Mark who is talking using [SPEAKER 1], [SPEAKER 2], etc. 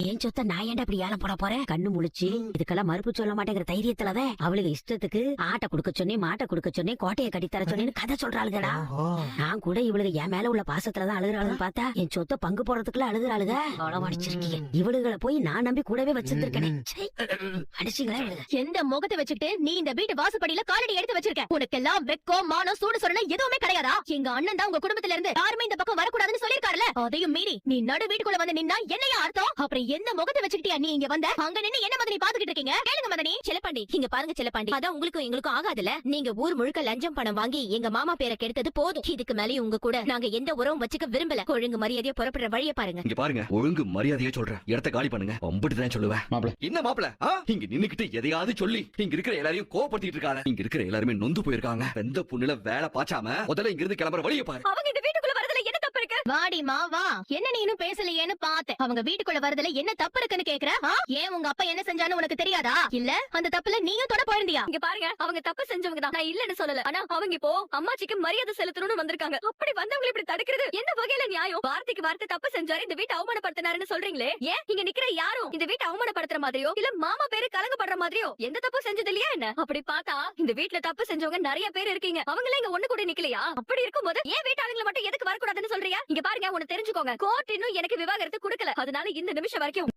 [SPEAKER 1] ஏன் சொத்த நான் ஏன்டா அப்படி ஏலம் போட போறேன்? கண்ணு முழிச்சு இதுக்கெல்லாம் மறுப்பு சொல்ல மாட்டேங்கிற தைரியத்துலதான் அவளுக்கு இஷ்டத்துக்கு ஆட்டை குடுக்க சொன்னேன், மாட்டை குடுக்க சொன்னேன், கோட்டையை கட்டித்தர சொன்னேன்னு கதை சொல்றாளுகடா. நான் கூட இவளுக்கு என் மேல உள்ள பாசத்துலதான் அழுகுறாளுன்னு பார்த்தா என் சொத்த பங்கு போறதுக்குள்ள அழுகுறாளுக. அடிச்சிருக்கீங்க இவளுகளை போய் நான் நம்பி கூடவே வச்சிருந்திருக்கேன். அடிச்சிங்களா
[SPEAKER 2] எந்த முகத்தை வச்சுக்கிட்டு நீ இந்த வீட்டு வாசப்படியில காலடி எடுத்து வச்சிருக்க? உனக்கெல்லாம் வெக்கம் மானம் சூடு சொல்லணும் எதுவுமே கிடையாதா? எங்க அண்ணன் தான் உங்க குடும்பத்துல இருந்து யாருமே இந்த பக்கம் வரக்கூடாதுன்னு சொல்லிருக்காருல, அதையும் மீறி நீ நடு வீட்டுக்குள்ள வந்து நின்னா என்னையா அர்த்தம்? அப்புறம் எந்த முகத்தை வச்சுக்கிட்டியா நீ இங்க வந்த? அங்க நின்னு என்ன மதனி பாத்துக்கிட்டு இருக்கீங்க? கேளுங்க மதனி. செல்லப்பாண்டி இங்க பாருங்க செல்லப்பாண்டி, அதான் உங்களுக்கும் எங்களுக்கும் ஆகாதுல. நீங்க ஊர் முழுக்க லஞ்சம் பணம் வாங்கி எங்க மாமா பேரை கெடுத்தது போதும். இதுக்கு மேலே உங்க கூட நாங்க எந்த உறவும் வச்சுக்க விரும்பல. ஒழுங்கு மரியாதையா புறப்படுற வழிய பாருங்க.
[SPEAKER 3] இங்க பாருங்க, ஒழுங்கு மரியாதையா சொல்றேன், இடத்த காலி பண்ணுங்க. அம்பிட்டுதான் சொல்லுவேன். என்ன மாப்பிள இங்க நின்னுக்கிட்டு எதையாவது சொல்லி இங்க இருக்கிற எல்லாரையும் கோபப்படுத்திட்டு இருக்காங்க. இங்க இருக்கிற எல்லாருமே நொந்து போயிருக்காங்க. எந்த புண்ணுல வேலை பாச்சாம முதல்ல இங்க இருந்து கிளம்புற வழிய பாரு.
[SPEAKER 2] அவங்க இந்த வீட்டுக்குள்ள வரதுல என்ன தப்பு இருக்கு? வாடிமா வா. என்ன நீ இன்னும் பேசலையேன்னு பார்த்தேன். அவங்க வீட்டுக்குள்ள வரதுல என்ன தப்பு இருக்குன்னு கேக்குற? ஏன் உங்க அப்பா என்ன செஞ்சான்னு உனக்கு தெரியாதா? இல்ல அந்த தப்புல நீயும் தொட போயிருந்தியா?
[SPEAKER 4] இங்க பாருங்க, அவங்க தப்பு செஞ்சவங்க தான், நான் இல்லன்னு சொல்லல. ஆனா அவங்க இப்போ அம்மாச்சிக்கு மரியாதை செலுத்தணும்னு வந்திருக்காங்க. அப்படி வந்தவங்களை இப்படி தடுக்கிறது எந்த வகையில நியாயம்? வார்த்தைக்கு வார்த்தை தப்பு செஞ்சாரு, இந்த வீட்டை அவமானப்படுத்தினாருன்னு சொல்றீங்களே. ஏன் இங்க நிக்கிற யாரும் இந்த வீட்டை அவமானப்படுத்துற மாதிரியோ இல்ல மாமா பேரு கலங்கப்படுற மாதிரியோ எந்த தப்பு செஞ்சது இல்லையா என்ன? அப்படி பார்த்தா இந்த வீட்டுல தப்பு செஞ்சவங்க நிறைய பேர் இருக்கீங்க. அவங்களே இங்க ஒண்ணு கூட நிக்கலையா? அப்படி இருக்கும்போது ஏன் வீட்டாளுங்களை மட்டும் எதுக்கு வரக்கூடாதுன்னு சொல்றீங்க? இங்க பாருங்க, ஒண்ணு தெரிஞ்சுக்கோங்க, கோர்ட் இன்னும் எனக்கு விவாகரத்து கொடுக்கல. அதனால இந்த நிமிஷம் வரைக்கும்